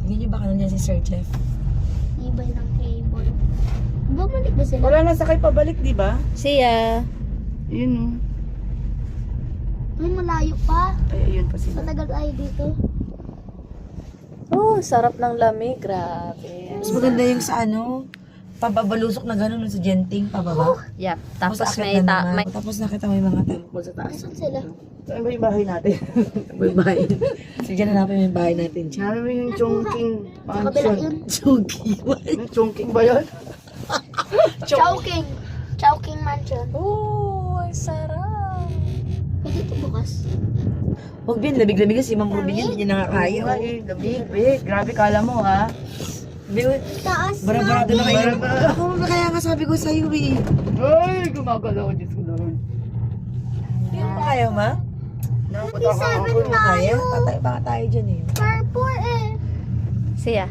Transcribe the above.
Tingnan niyo baka nandiyan si Sir Jeff. Ibay ng cable. Bumalik ba sila? Wala na sakay pabalik, di ba? Siya. Yun Ay, malayo pa. Ay, ayun pa sila. Matagal tayo dito. Oh, sarap ng lamig. Grabe. Mas maganda yung sa ano, pababalusok na gano'n sa Genting, pababa. Yep. Tapos akit may, na naman. may Tapos nakita mo yung mga temple sa taas. Saan sila? Saan ba yung bahay natin? May bahay. Sige, hanapin mo yung bahay natin. Sabi mo yung Chongqing Sa kabila Mansion. yun. Chogi. Yung Chongqing ba yun? Chowking. Chowking Mansion. oh, ang sarap. Pwede ito bukas. Huwag bin, labig-labig kasi Ma'am Ruby yun, hindi niya nakakaya. Ay, lamig, wait. Grabe kala mo, ha? Taas Bara-bara doon na kayo. Bara-bara. Ako kaya nga sabi ko sa'yo eh. Ay, gumagalaw. Diyos ko Lord. Hindi mo pa kaya, ma? Nakapataka ako. Hindi mo kaya? Tatay baka tayo dyan eh. Purple eh. Siya.